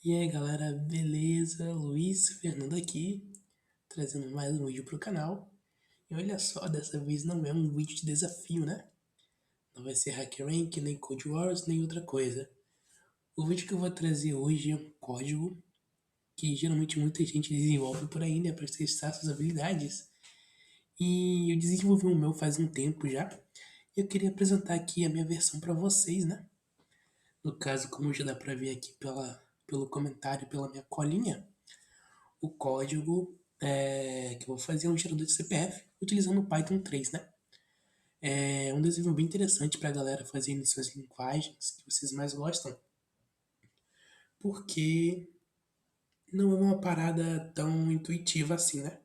E aí galera, beleza? Luiz Fernando aqui, trazendo mais um vídeo pro canal. E olha só, dessa vez não é um vídeo de desafio, né? Não vai ser Hack Rank, nem Code Wars, nem outra coisa. O vídeo que eu vou trazer hoje é um código que geralmente muita gente desenvolve por aí, né? Pra testar suas habilidades. E eu desenvolvi o meu faz um tempo já. E eu queria apresentar aqui a minha versão pra vocês, né? No caso, como já dá pra ver aqui pelo comentário, pela minha colinha, o código que eu vou fazer é um gerador de CPF utilizando o Python 3, né? É um desenvolvimento bem interessante para a galera fazer em suas linguagens que vocês mais gostam, porque não é uma parada tão intuitiva assim, né?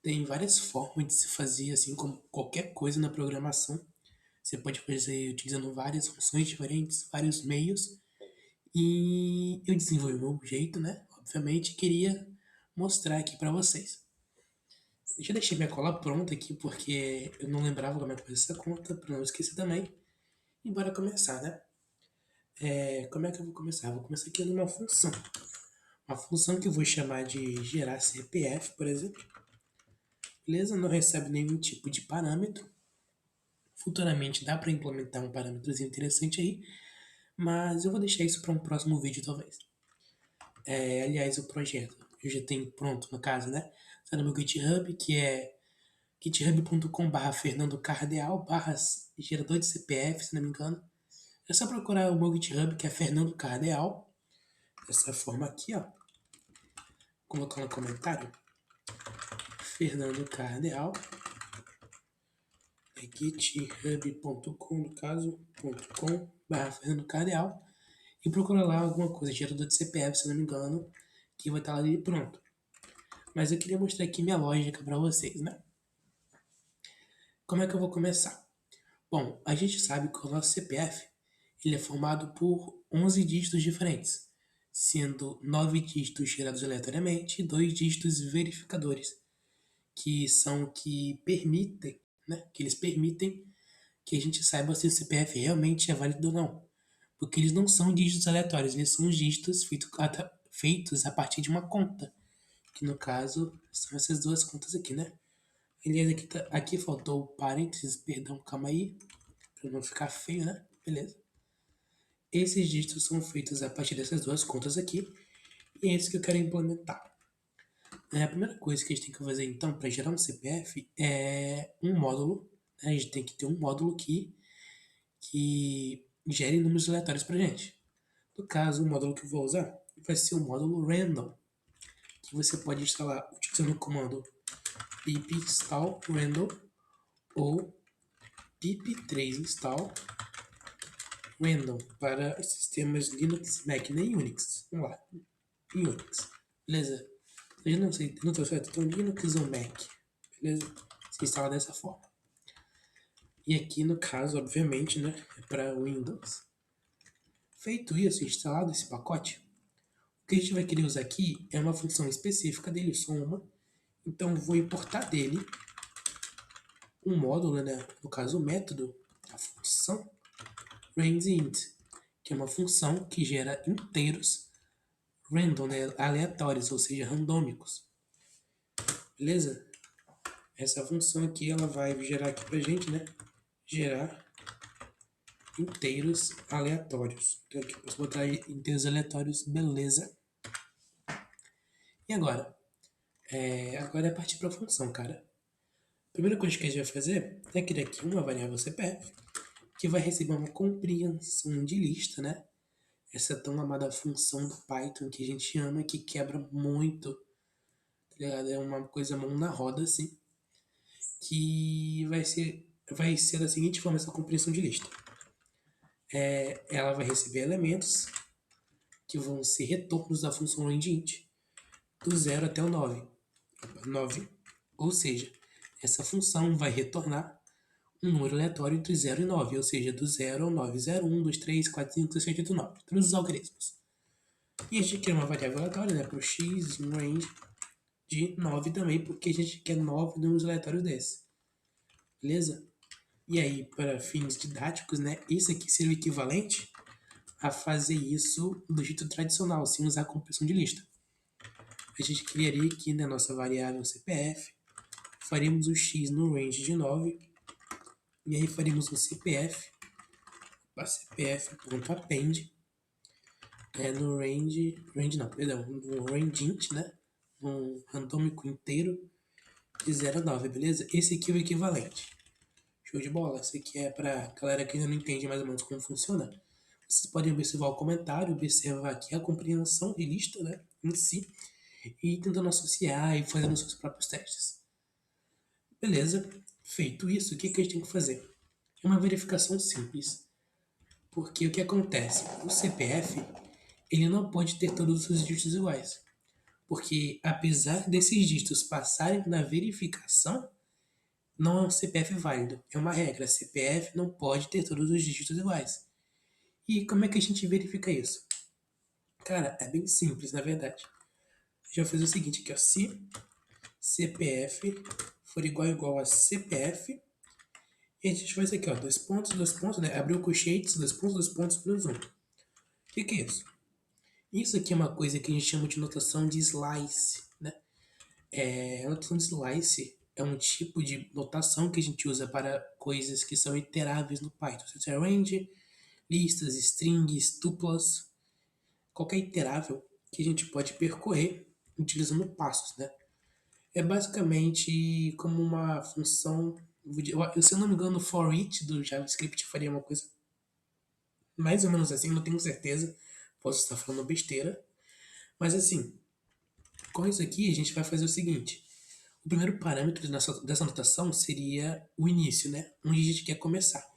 Tem várias formas de se fazer, assim como qualquer coisa na programação. Você pode fazer utilizando várias funções diferentes, vários meios, e eu desenvolvi o meu jeito, né? Obviamente, queria mostrar aqui para vocês. Já deixei minha cola pronta aqui porque eu não lembrava como é que faz essa conta, pra não esquecer também. E bora começar, né? Como é que eu vou começar? Vou começar aqui numa função. Uma função que eu vou chamar de gerar CPF, por exemplo. Beleza? Não recebe nenhum tipo de parâmetro. Futuramente dá para implementar um parâmetro interessante aí, mas eu vou deixar isso para um próximo vídeo talvez. Aliás, o projeto eu já tenho pronto no caso, né? Está no meu GitHub, que é github.com/Fernando gerador de CPF, se não me engano. É só procurar o meu GitHub, que é Fernando Cardeal, dessa forma aqui, ó. Colocar no comentário. Fernando Cardeal. É github.com, no caso, .com/Fernando Cardeal. E procura lá alguma coisa, gerador de CPF, se não me engano, que vai estar ali pronto. Mas eu queria mostrar aqui minha lógica para vocês, né? Como é que eu vou começar? Bom, a gente sabe que o nosso CPF ele é formado por 11 dígitos diferentes, sendo 9 dígitos gerados aleatoriamente e 2 dígitos verificadores, que são que permitem, né, que eles permitem que a gente saiba se o CPF realmente é válido ou não. Porque eles não são dígitos aleatórios, eles são dígitos feitos a partir de uma conta, que no caso são essas duas contas aqui, né? Aliás, aqui faltou parênteses, perdão, calma aí, para não ficar feio, né? Beleza. Esses dígitos são feitos a partir dessas duas contas aqui, e é isso que eu quero implementar. A primeira coisa que a gente tem que fazer então para gerar um CPF é um módulo. Né? A gente tem que ter um módulo que gere números aleatórios para gente. No caso, o módulo que eu vou usar vai ser o módulo random, que você pode instalar utilizando o comando pip install random ou pip3 install random para sistemas Linux, Mac nem Unix. Vamos lá, Unix, beleza? Eu não sei, não tô certo, então Linux ou Mac, beleza? Se instala dessa forma. E aqui no caso, obviamente, né, é para Windows. Feito isso, instalado esse pacote, o que a gente vai querer usar aqui é uma função específica dele, só uma. Então vou importar dele um módulo, né, no caso o método, a função rangeInt, que é uma função que gera inteiros random, né, aleatórios, ou seja, randômicos. Beleza? Essa função aqui ela vai gerar aqui pra gente, né? Gerar inteiros aleatórios. Então aqui eu posso botar inteiros aleatórios, beleza. E agora? Agora é partir para a função, cara. A primeira coisa que a gente vai fazer é criar aqui uma variável CPF que vai receber uma compreensão de lista, né? Essa tão amada função do Python que a gente ama, que quebra muito, tá ligado? É uma coisa mão na roda, assim, que vai ser da seguinte forma essa compreensão de lista. Ela vai receber elementos que vão ser retornos da função rangeInt do 0 até o 9. 9. Ou seja, essa função vai retornar um número aleatório entre 0 e 9, ou seja, do 0 ao 9. 0, 1, 2, 3, 4, 5, 6, 7, 8, 9. Todos os algoritmos. E a gente quer uma variável aleatória, né, para o x, um range de 9 também, porque a gente quer 9 números aleatórios desses. Beleza? E aí, para fins didáticos, né, isso aqui seria o equivalente a fazer isso do jeito tradicional, sem usar compressão de lista. A gente criaria aqui na nossa variável CPF, faríamos o x no range de 9, e aí faríamos o CPF, para CPF.append, no range não, perdão, no rangeint, né? Um randômico inteiro de 0 a 9, beleza? Esse aqui é o equivalente. Show de bola. Esse aqui é pra galera que ainda não entende mais ou menos como funciona. Vocês podem observar o comentário, observar aqui a compreensão de lista, né, em si, e tentando associar e fazendo seus próprios testes. Beleza? Feito isso, o que a gente tem que fazer? É uma verificação simples. Porque o que acontece? O CPF, ele não pode ter todos os dígitos iguais. Porque apesar desses dígitos passarem na verificação, não é um CPF válido. É uma regra. CPF não pode ter todos os dígitos iguais. E como é que a gente verifica isso? Cara, é bem simples, na verdade. A gente vai fazer o seguinte aqui, ó. Se CPF for igual a CPF, e a gente faz aqui, ó. Dois pontos, né? Abriu colchetes, dois pontos, menos um. O que é isso? Isso aqui é uma coisa que a gente chama de notação de slice, né? A notação de slice é um tipo de notação que a gente usa para coisas que são iteráveis no Python. Seja range, listas, strings, tuplas, qualquer iterável que a gente pode percorrer utilizando passos, né? É basicamente como uma função, se eu não me engano, for each do JavaScript faria uma coisa mais ou menos assim, não tenho certeza, posso estar falando besteira, mas assim, com isso aqui a gente vai fazer o seguinte: o primeiro parâmetro dessa notação seria o início, né? Onde a gente quer começar.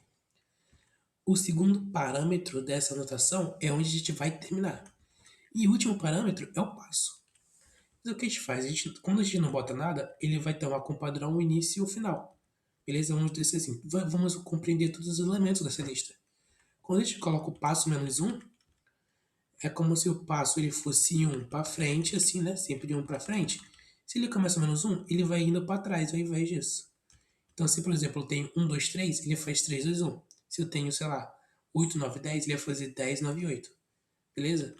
O segundo parâmetro dessa notação é onde a gente vai terminar. E o último parâmetro é o passo. Mas o que a gente faz? Quando a gente não bota nada, ele vai tomar como padrão o início e o final. Beleza? Vamos dizer assim. Vamos compreender todos os elementos dessa lista. Quando a gente coloca o passo menos um, é como se o passo ele fosse um para frente, assim, né? Sempre de um para frente. Se ele começa menos um, ele vai indo para trás ao invés disso. Então, se por exemplo eu tenho 1, 2, 3, ele faz 3, 2, 1. Se eu tenho, sei lá, 8, 9, 10, ele vai fazer 10, 9, 8. Beleza?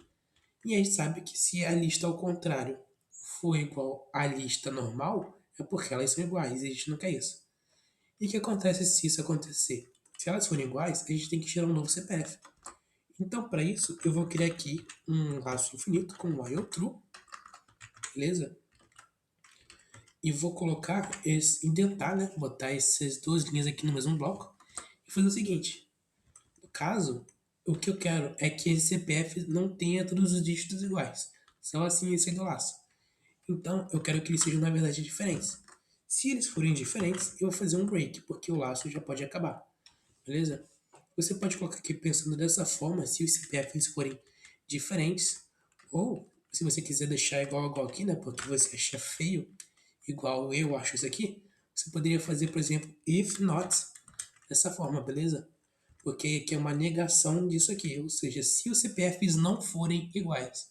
E a gente sabe que se a lista ao contrário for igual à lista normal, é porque elas são iguais e a gente não quer isso. E o que acontece se isso acontecer? Se elas forem iguais, a gente tem que gerar um novo CPF. Então, para isso, eu vou criar aqui um laço infinito com while true, beleza? E vou colocar, indentar, né? Botar essas duas linhas aqui no mesmo bloco e fazer o seguinte: no caso, o que eu quero é que esse CPF não tenha todos os dígitos iguais. Só assim esse do laço. Então, eu quero que eles sejam, na verdade, diferentes. Se eles forem diferentes, eu vou fazer um break, porque o laço já pode acabar. Beleza? Você pode colocar aqui pensando dessa forma, se os CPFs forem diferentes, ou se você quiser deixar igual aqui, né? Porque você acha feio, igual eu acho isso aqui, você poderia fazer, por exemplo, if not, dessa forma, beleza? Porque aqui é uma negação disso aqui, ou seja, se os CPFs não forem iguais,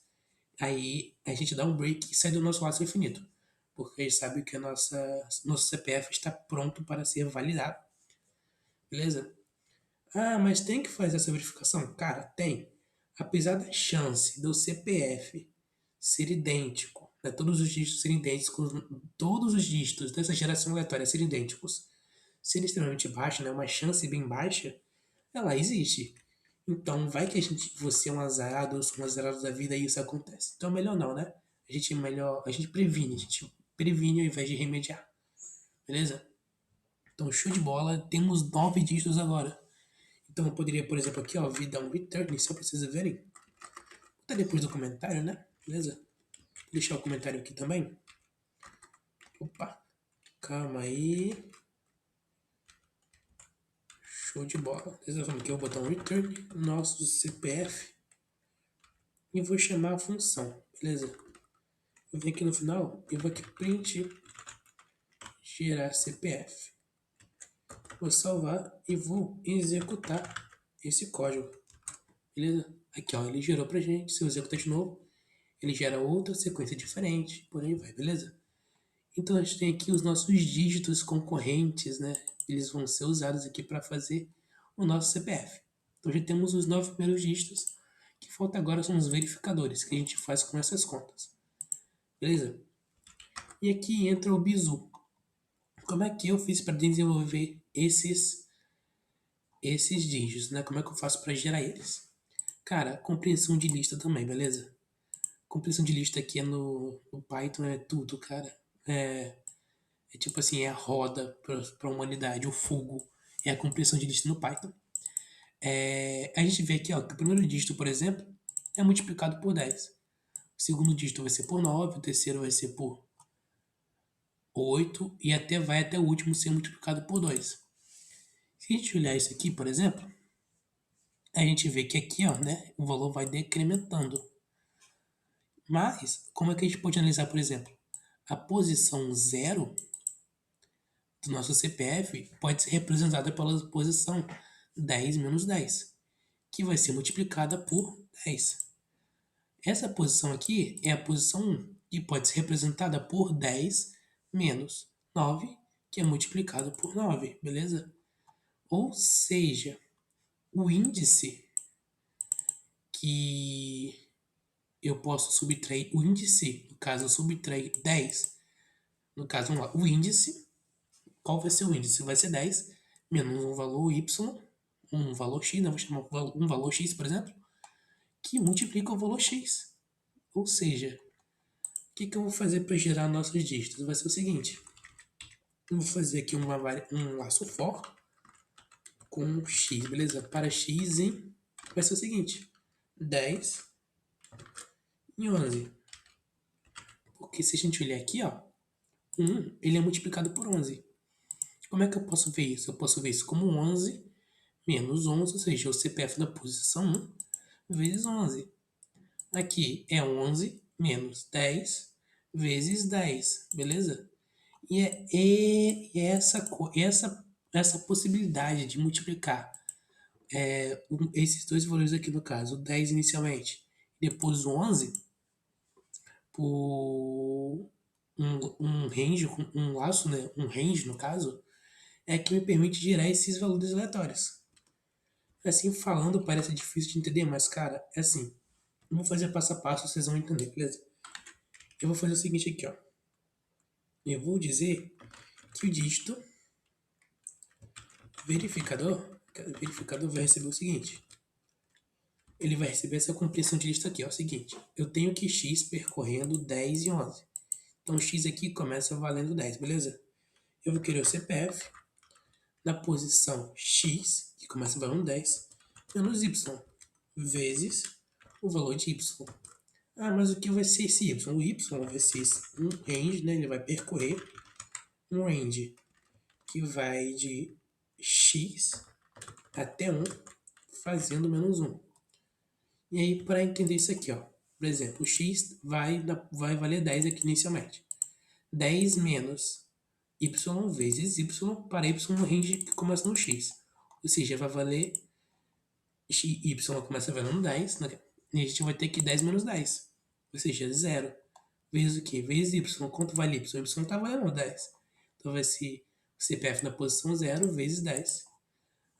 aí a gente dá um break e sai do nosso laço infinito, porque a gente sabe que nosso CPF está pronto para ser validado, beleza? Ah, mas tem que fazer essa verificação? Cara, tem. Apesar da chance do CPF ser idêntico, né, todos os dígitos serem idênticos, todos os dígitos dessa geração aleatória serem idênticos, ser extremamente baixa, né, uma chance bem baixa, ela existe. Então, vai que você é um azarado, eu sou um azarado da vida e isso acontece. Então, melhor não, né? A gente previne ao invés de remediar. Beleza? Então, show de bola. Temos 9 dígitos agora. Então, eu poderia, por exemplo, aqui, ó, dar um return, só pra vocês verem. Tá depois do comentário, né? Beleza? Vou deixar o comentário aqui também. Opa, calma aí. Show de bola. Dessa forma aqui, eu vou botar um return, nosso CPF, e vou chamar a função, beleza? Eu venho aqui no final e vou aqui print gerar CPF. Vou salvar e vou executar esse código, beleza? Aqui, ó, ele gerou pra gente. Se eu executar de novo, ele gera outra sequência diferente, por aí vai, beleza? Então a gente tem aqui os nossos dígitos concorrentes, né? Eles vão ser usados aqui para fazer o nosso CPF. Então já temos os 9 primeiros dígitos. que falta agora são os verificadores que a gente faz com essas contas. Beleza? E aqui entra o bizu. Como é que eu fiz para desenvolver esses dígitos, né? Como é que eu faço para gerar eles? Cara, compreensão de lista também, beleza? Compreensão de lista aqui no Python é tudo, cara. É tipo assim, é a roda para a humanidade, o fogo. É a compreensão de lista no Python. A gente vê aqui ó, que o primeiro dígito, por exemplo, é multiplicado por 10. O segundo dígito vai ser por 9, o terceiro vai ser por 8 e vai até o último ser multiplicado por 2. Se a gente olhar isso aqui, por exemplo, a gente vê que aqui ó, né, o valor vai decrementando. Mas, como é que a gente pode analisar, por exemplo? A posição 0 do nosso CPF pode ser representada pela posição 10 menos 10, que vai ser multiplicada por 10. Essa posição aqui é a posição 1, que pode ser representada por 10 menos 9, que é multiplicado por 9, beleza? Ou seja, o índice que eu posso subtrair, o índice, no caso eu subtrair 10, no caso, vamos lá, o índice, qual vai ser o índice? Vai ser 10 menos um valor y, um valor x, né? Vou chamar um valor x, por exemplo, que multiplica o valor x. Ou seja, o que eu vou fazer para gerar nossos dígitos? Vai ser o seguinte, eu vou fazer aqui um laço for com x, beleza? Para x vai ser o seguinte, 10 e 11. Porque se a gente olhar aqui, ó, 1 ele é multiplicado por 11. Como é que eu posso ver isso? Eu posso ver isso como 11 menos 11, ou seja, o CPF da posição 1 vezes 11. Aqui é 11 menos 10 vezes 10, beleza? E essa possibilidade de multiplicar esses dois valores aqui no caso, o 10 inicialmente, depois o 11, por um range, um laço, né? Um range no caso, é que me permite gerar esses valores aleatórios. Assim falando parece difícil de entender, mas cara, é assim. Eu vou fazer passo a passo, vocês vão entender, beleza? Eu vou fazer o seguinte aqui, ó. Eu vou dizer que o dígito verificador vai receber o seguinte. Ele vai receber essa compreensão de lista aqui, ó. É o seguinte, eu tenho que x percorrendo 10 e 11. Então x aqui começa valendo 10, beleza? Eu vou querer o CPF na posição x, que começa valendo 10, menos y, vezes o valor de y. Ah, mas o que vai ser esse y? O y vai ser um range, né? Ele vai percorrer um range que vai de x até 1, fazendo menos 1. E aí, para entender isso aqui, ó, por exemplo, o x vai valer 10 aqui inicialmente. 10 menos y vezes y para y no range que começa no x. Ou seja, vai valer y começa valendo 10, né? E a gente vai ter que 10 menos 10. Ou seja, 0. Vezes o quê? Vezes y. Quanto vale y? Y está valendo 10. Então vai ser o CPF na posição 0 vezes 10.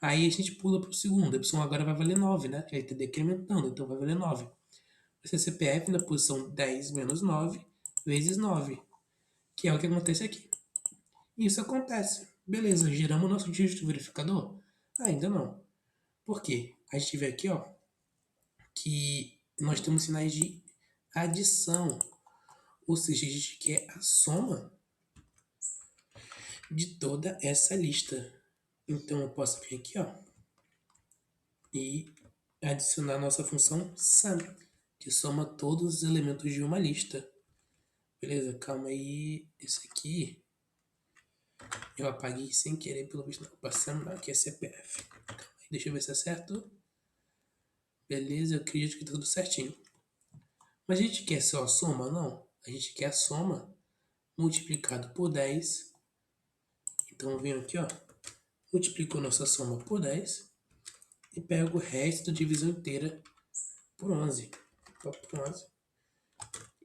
Aí a gente pula para o segundo. Y agora vai valer 9, né? Ele está decrementando, então vai valer 9. Vai ser CPF na posição 10 menos 9 vezes 9. Que é o que acontece aqui. Isso acontece. Beleza, geramos o nosso dígito verificador? Ainda não. Por quê? A gente vê aqui, ó, que nós temos sinais de adição. Ou seja, a gente quer a soma de toda essa lista. Então eu posso vir aqui, ó, e adicionar a nossa função sum, que soma todos os elementos de uma lista. Beleza? Calma aí. Esse aqui eu apaguei sem querer, pelo visto não. Passando aqui é CPF. Calma aí, deixa eu ver se é certo. Beleza, eu acredito que tá tudo certinho. Mas a gente quer só a soma? Não. A gente quer a soma multiplicado por 10. Então eu venho aqui, ó, multiplico nossa soma por 10 e pego o resto da divisão inteira por 11. Por 11.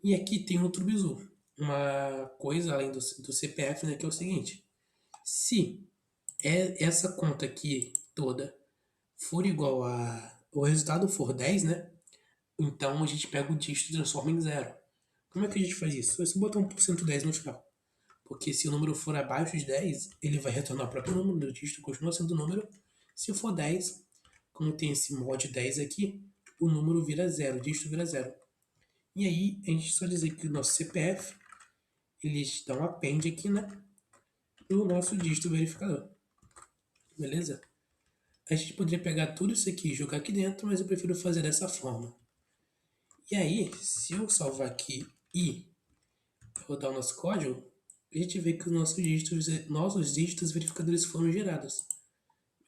E aqui tem outro bizu. Uma coisa além do CPF, né, que é o seguinte. Se essa conta aqui toda for igual a... o resultado for 10, né? Então a gente pega o dígito e transforma em zero. Como é que a gente faz isso? É só botar 1% no final. Porque se o número for abaixo de 10, ele vai retornar o próprio número, o dígito continua sendo o número. Se for 10, como tem esse mod 10 aqui, o número vira zero, o dígito vira zero. E aí, a gente só dizer que o nosso CPF, ele dá um append aqui, né? No nosso dígito verificador. Beleza? A gente poderia pegar tudo isso aqui e jogar aqui dentro, mas eu prefiro fazer dessa forma. E aí, se eu salvar aqui e rodar o nosso código, a gente vê que os nossos dígitos verificadores foram gerados.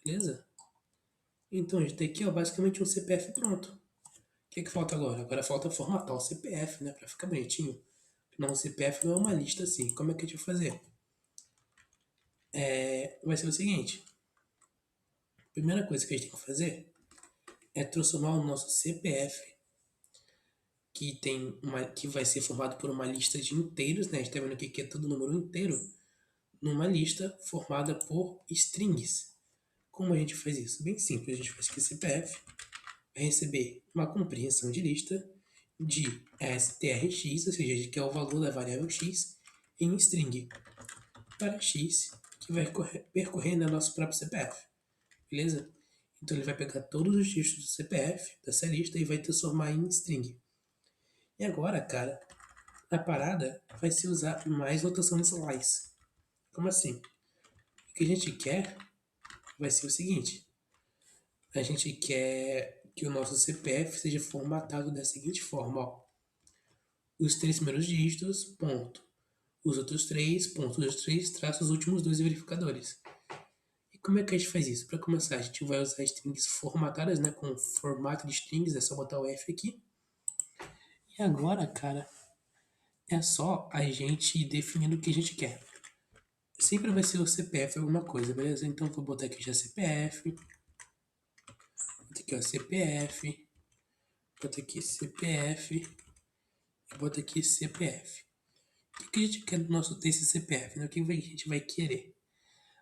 Beleza? Então, a gente tem aqui, ó, basicamente um CPF pronto. O que é que falta agora? Agora falta formatar o CPF, né? Pra ficar bonitinho. Não, o CPF não é uma lista assim. Como é que a gente vai fazer? Vai ser o seguinte. A primeira coisa que a gente tem que fazer é transformar o nosso CPF, que vai ser formado por uma lista de inteiros, né? A gente tá vendo aqui que é tudo número inteiro, numa lista formada por strings. Como a gente faz isso? Bem simples, a gente faz que o CPF vai receber uma compreensão de lista de strx, ou seja, que é o valor da variável x, em string, para x, que vai percorrer no nosso próprio CPF. Beleza? Então ele vai pegar todos os dígitos do CPF dessa lista e vai transformar em string. E agora, cara, a parada vai ser usar mais notação de slice. Como assim? O que a gente quer vai ser o seguinte: a gente quer que o nosso CPF seja formatado da seguinte forma, ó. Os 3 primeiros dígitos, ponto. Os outros 3, ponto. Os outros 3, traços os últimos 2 verificadores. E como é que a gente faz isso? Para começar, a gente vai usar strings formatadas, né, com formato de strings, é só botar o F aqui. E agora, cara, é só a gente definir o que a gente quer. Sempre vai ser o CPF alguma coisa, beleza? Então vou botar aqui já CPF. Botar aqui ó, CPF. Botar aqui CPF. E botar aqui CPF. O que a gente quer do nosso desse CPF? Né? O que a gente vai querer?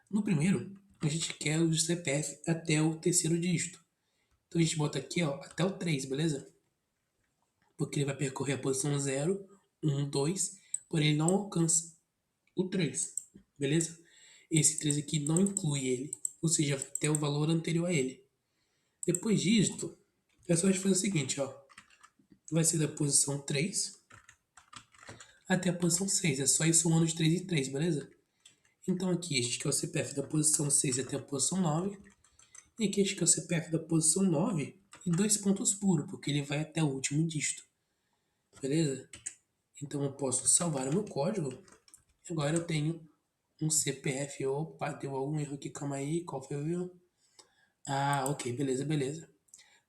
No primeiro, a gente quer o CPF até o terceiro dígito. Então a gente bota aqui ó, até o 3, beleza? Porque ele vai percorrer a posição 0, 1, 2, porém ele não alcança o 3, beleza? Esse 3 aqui não inclui ele, ou seja, vai ter o valor anterior a ele. Depois disso, é só a gente fazer o seguinte, ó. Vai ser da posição 3 até a posição 6, é só ir somando de 3 em 3, beleza? Então aqui a gente quer o CPF da posição 6 até a posição 9, e aqui a gente quer o CPF da posição 9 e 2 pontos puros, porque ele vai até o último dígito, beleza? Então eu posso salvar o meu código. Agora eu tenho um CPF. Opa, deu algum erro aqui, calma aí. Qual foi o erro? Ah, ok, beleza, beleza.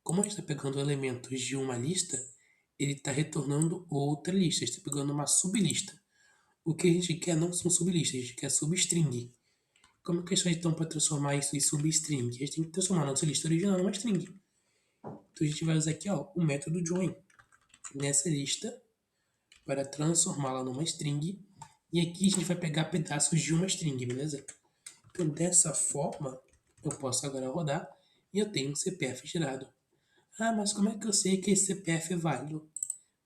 Como a gente está pegando elementos de uma lista, ele está retornando outra lista. A gente está pegando uma sublista. O que a gente quer não são sublistas, a gente quer substring. Como é que a gente faz então para transformar isso em substring? A gente tem que transformar a nossa lista original numa string. Então a gente vai usar aqui ó, o método join nessa lista para transformá-la numa string. E aqui a gente vai pegar pedaços de uma string, beleza? Então dessa forma, eu posso agora rodar e eu tenho um CPF gerado. Ah, mas como é que eu sei que esse CPF é válido?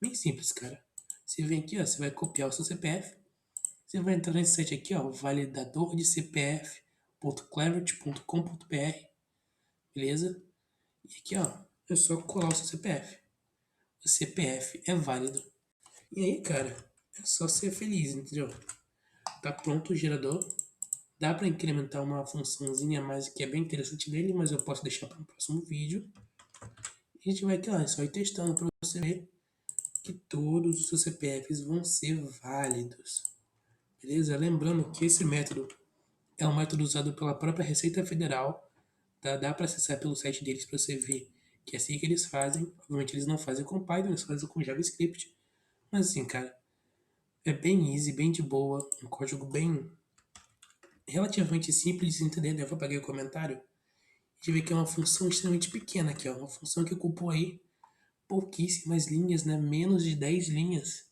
Bem simples, cara. Você vem aqui, ó, você vai copiar o seu CPF. Você vai entrar nesse site aqui, ó, validador de cpf.cleverty.com.br, beleza? E aqui, ó, é só colar o seu CPF. O CPF é válido. E aí, cara, é só ser feliz, entendeu? Tá pronto o gerador. Dá para incrementar uma funçãozinha a mais que é bem interessante nele, mas eu posso deixar para um próximo vídeo. E a gente vai aqui, ó, é só ir testando para você ver que todos os seus CPFs vão ser válidos. Beleza? Lembrando que esse método é um método usado pela própria Receita Federal. Tá? Dá para acessar pelo site deles para você ver que é assim que eles fazem. Obviamente eles não fazem com Python, eles fazem com JavaScript. Mas assim, cara, é bem easy, bem de boa, um código bem relativamente simples de entender. Né? Eu vou apagar o comentário. A gente vê que é uma função extremamente pequena aqui, ó. Uma função que ocupou aí pouquíssimas linhas, né? Menos de 10 linhas.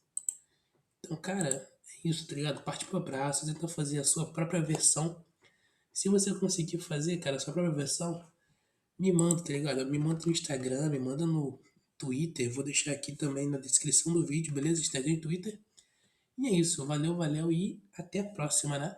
Então, cara, é isso, tá ligado? Parte pro abraço, tenta fazer a sua própria versão. Se você conseguir fazer, cara, a sua própria versão, me manda, tá ligado? Me manda no Instagram, me manda no Twitter. Vou deixar aqui também na descrição do vídeo, beleza? Instagram e Twitter. E é isso. Valeu, valeu e até a próxima, né?